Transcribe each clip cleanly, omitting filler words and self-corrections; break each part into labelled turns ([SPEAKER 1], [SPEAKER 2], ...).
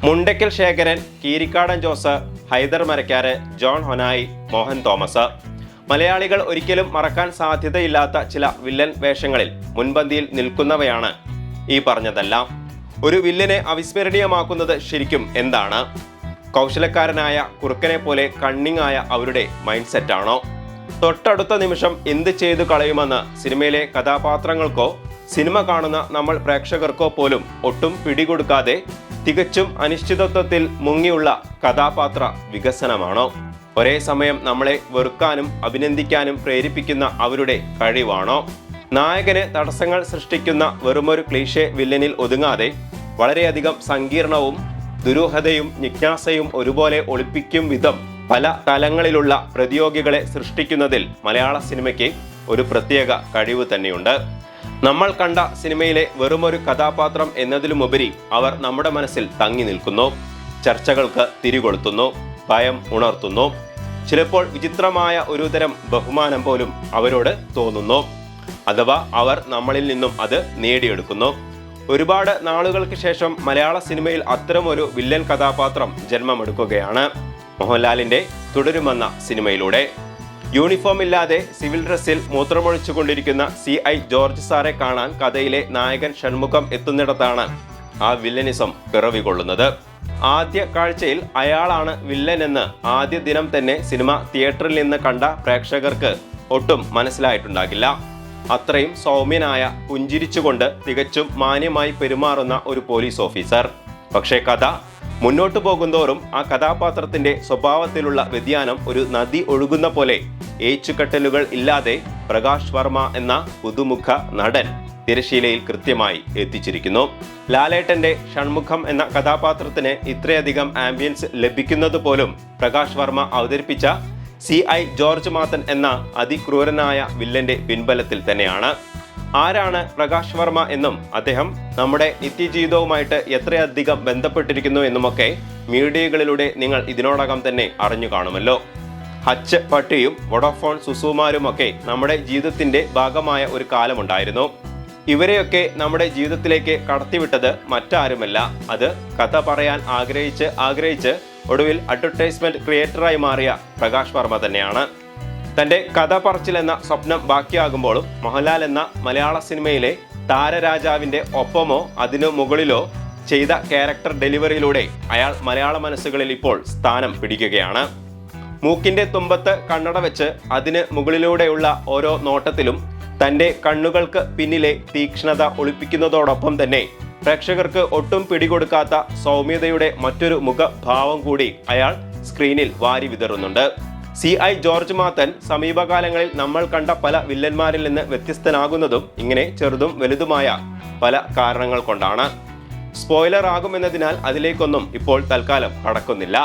[SPEAKER 1] മുണ്ടയ്ക്കൽ ശേഖരൻ, കീരിക്കാടൻ ജോസ്, ഹൈദർ മരക്കാര്, ജോൺ ഹൊനായി, മോഹൻ തോമസ്. മലയാളികൾ ഒരിക്കലും മറക്കാൻ സാധ്യതയില്ലാത്ത ചില വില്ലൻ വേഷങ്ങളിൽ മുൻപന്തിയിൽ നിൽക്കുന്നവയാണ് ഈ പറഞ്ഞതെല്ലാം. ഒരു വില്ലനെ അവിസ്മരണീയമാക്കുന്നത് ശരിക്കും എന്താണ്? കൗശലക്കാരനായ കുറുക്കനെ പോലെ കണ്ണിങ് ആയ അവരുടെ മൈൻഡ് സെറ്റാണോ? തൊട്ടടുത്ത നിമിഷം എന്ത് ചെയ്തു കളയുമെന്ന് സിനിമയിലെ കഥാപാത്രങ്ങൾക്കോ സിനിമ കാണുന്ന നമ്മൾ പ്രേക്ഷകർക്കോ പോലും ഒട്ടും പിടികൊടുക്കാതെ തികച്ചും അനിശ്ചിതത്വത്തിൽ മുങ്ങിയുള്ള കഥാപാത്ര വികസനമാണോ? ഒരേ സമയം നമ്മളെ വെറുക്കാനും അഭിനന്ദിക്കാനും പ്രേരിപ്പിക്കുന്ന അവരുടെ കഴിവാണോ? നായകന് തടസ്സങ്ങൾ സൃഷ്ടിക്കുന്ന വെറുമൊരു ക്ലീഷേ വില്ലനിൽ ഒതുങ്ങാതെ വളരെയധികം സങ്കീർണവും ദുരൂഹതയും ജിജ്ഞാസയും ഒരുപോലെ ഒളിപ്പിക്കും വിധം പല തലങ്ങളിലുള്ള പ്രതിയോഗികളെ സൃഷ്ടിക്കുന്നതിൽ മലയാള സിനിമയ്ക്ക് ഒരു പ്രത്യേക കഴിവ് തന്നെയുണ്ട്. നമ്മൾ കണ്ട സിനിമയിലെ വെറുമൊരു കഥാപാത്രം എന്നതിലുമുപരി അവർ നമ്മുടെ മനസ്സിൽ തങ്ങി നിൽക്കുന്നു, ചർച്ചകൾക്ക് തിരികൊളുത്തുന്നു, ഭയം ഉണർത്തുന്നു. ചിലപ്പോൾ വിചിത്രമായ ഒരുതരം ബഹുമാനം പോലും അവരോട് തോന്നുന്നു, അഥവാ അവർ നമ്മളിൽ നിന്നും അത് നേടിയെടുക്കുന്നു. ഒരുപാട് നാളുകൾക്ക് ശേഷം മലയാള സിനിമയിൽ അത്തരമൊരു വില്ലൻ കഥാപാത്രം ജന്മമെടുക്കുകയാണ് മോഹൻലാലിന്റെ തുടരുമെന്ന സിനിമയിലൂടെ. യൂണിഫോം ഇല്ലാതെ സിവിൽ ഡ്രസ്സിൽ മൂത്രമൊഴിച്ചുകൊണ്ടിരിക്കുന്ന CI ജോർജ് സാറെ കാണാൻ കഥയിലെ നായകൻ ഷൺമുഖം എത്തുന്നിടത്താണ് ആ വില്ലനിസം പിറവികൊള്ളുന്നത്. ആദ്യ കാഴ്ചയിൽ അയാളാണ് വില്ലൻ എന്ന് ആദ്യ ദിനം തന്നെ സിനിമ തിയേറ്ററിൽ നിന്ന് കണ്ട പ്രേക്ഷകർക്ക് ഒട്ടും മനസ്സിലായിട്ടുണ്ടാകില്ല. അത്രയും സൗമ്യനായ, പുഞ്ചിരിച്ചുകൊണ്ട് തികച്ചും മാന്യമായി പെരുമാറുന്ന ഒരു പോലീസ് ഓഫീസർ. പക്ഷേ കഥ മുന്നോട്ടു പോകുന്തോറും ആ കഥാപാത്രത്തിന്റെ സ്വഭാവത്തിലുള്ള വ്യതിയാനം ഒരു നദി ഒഴുകുന്ന പോലെ ഏച്ചുകെട്ടലുകൾ ഇല്ലാതെ പ്രകാശ് വർമ്മ എന്ന പുതുമുഖ നടൻ തിരശീലയിൽ കൃത്യമായി എത്തിച്ചിരിക്കുന്നു. ലാലേട്ടന്റെ ഷൺമുഖം എന്ന കഥാപാത്രത്തിന് ഇത്രയധികം ആംബിയൻസ് ലഭിക്കുന്നത് പോലും പ്രകാശ് വർമ്മ അവതരിപ്പിച്ച CI ജോർജ് മാത്തൻ എന്ന അതിക്രൂരനായ വില്ലന്റെ പിൻബലത്തിൽ തന്നെയാണ്. ആരാണ് പ്രകാശ് വർമ്മ എന്നും അദ്ദേഹം നമ്മുടെ നിത്യജീവിതവുമായിട്ട് എത്രയധികം ബന്ധപ്പെട്ടിരിക്കുന്നു എന്നുമൊക്കെ മീഡിയകളിലൂടെ നിങ്ങൾ ഇതിനോടകം തന്നെ അറിഞ്ഞു കാണുമല്ലോ. ഹച്ച് പട്ടിയും വോഡാഫോൺ സുസുമാരുമൊക്കെ നമ്മുടെ ജീവിതത്തിന്റെ ഭാഗമായ ഒരു കാലമുണ്ടായിരുന്നു. ഇവരെയൊക്കെ നമ്മുടെ ജീവിതത്തിലേക്ക് കടത്തിവിട്ടത് മറ്റാരുമല്ല, അത് കഥ പറയാൻ ആഗ്രഹിച്ച് ഒടുവിൽ അഡ്വർടൈസ്മെന്റ് ക്രിയേറ്ററായി മാറിയ പ്രകാശ് വർമ്മ തന്നെയാണ്. തന്റെ കഥ പറച്ചിലെന്ന സ്വപ്നം ബാക്കിയാകുമ്പോഴും മോഹൻലാൽ എന്ന മലയാള സിനിമയിലെ താരരാജാവിന്റെ ഒപ്പമോ അതിനു മുകളിലോ ചെയ്ത ക്യാരക്ടർ ഡെലിവറിയിലൂടെ അയാൾ മലയാള മനസ്സുകളിൽ ഇപ്പോൾ സ്ഥാനം പിടിക്കുകയാണ്. മൂക്കിന്റെ തുമ്പത്ത് കണ്ണട വെച്ച് അതിന് മുകളിലൂടെയുള്ള ഓരോ നോട്ടത്തിലും തന്റെ കണ്ണുകൾക്ക് പിന്നിലെ തീക്ഷ്ണത ഒളിപ്പിക്കുന്നതോടൊപ്പം തന്നെ പ്രേക്ഷകർക്ക് ഒട്ടും പിടികൊടുക്കാത്ത സൗമ്യതയുടെ മറ്റൊരു മുഖഭാവം കൂടി അയാൾ സ്ക്രീനിൽ വാരി വിതറുന്നുണ്ട്. CI ജോർജ് മാത്തൻ സമീപകാലങ്ങളിൽ നമ്മൾ കണ്ട പല വില്ലന്മാരിൽ നിന്ന് വ്യത്യസ്തനാകുന്നതും ഇങ്ങനെ ചെറുതും വലുതുമായ പല കാരണങ്ങൾ കൊണ്ടാണ്. സ്പോയിലർ ആകുമെന്നതിനാൽ അതിലേക്കൊന്നും ഇപ്പോൾ തൽക്കാലം കടക്കുന്നില്ല.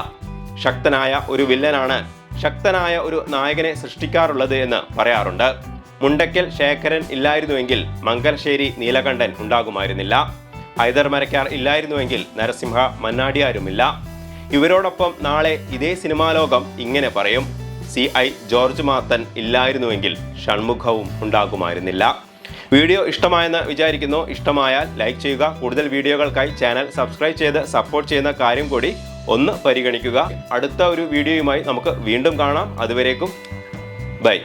[SPEAKER 1] ശക്തനായ ഒരു വില്ലനാണ് ശക്തനായ ഒരു നായകനെ സൃഷ്ടിക്കാറുള്ളത് എന്ന് പറയാറുണ്ട്. മുണ്ടയ്ക്കൽ ശേഖരൻ ഇല്ലായിരുന്നുവെങ്കിൽ മംഗലശ്ശേരി നീലകണ്ഠൻ ഉണ്ടാകുമായിരുന്നില്ല. ഹൈദർ മരക്കാർ ഇല്ലായിരുന്നുവെങ്കിൽ നരസിംഹ മന്നാടിയാരുമില്ല. ഇവരോടൊപ്പം നാളെ ഇതേ സിനിമാ ലോകം ഇങ്ങനെ പറയും: CI ജോർജ് മാത്തൻ ഇല്ലായിരുന്നുവെങ്കിൽ ഷൺമുഖവും ഉണ്ടാകുമായിരുന്നില്ല. വീഡിയോ ഇഷ്ടമായെന്ന് വിചാരിക്കുന്നു. ഇഷ്ടമായാൽ ലൈക്ക് ചെയ്യുക. കൂടുതൽ വീഡിയോകൾക്കായി ചാനൽ സബ്സ്ക്രൈബ് ചെയ്ത് സപ്പോർട്ട് ചെയ്യുന്ന കാര്യം കൂടി ഒന്ന് പരിഗണിക്കുക. അടുത്ത ഒരു വീഡിയോയുമായി നമുക്ക് വീണ്ടും കാണാം. അതുവരേക്കും ബൈ.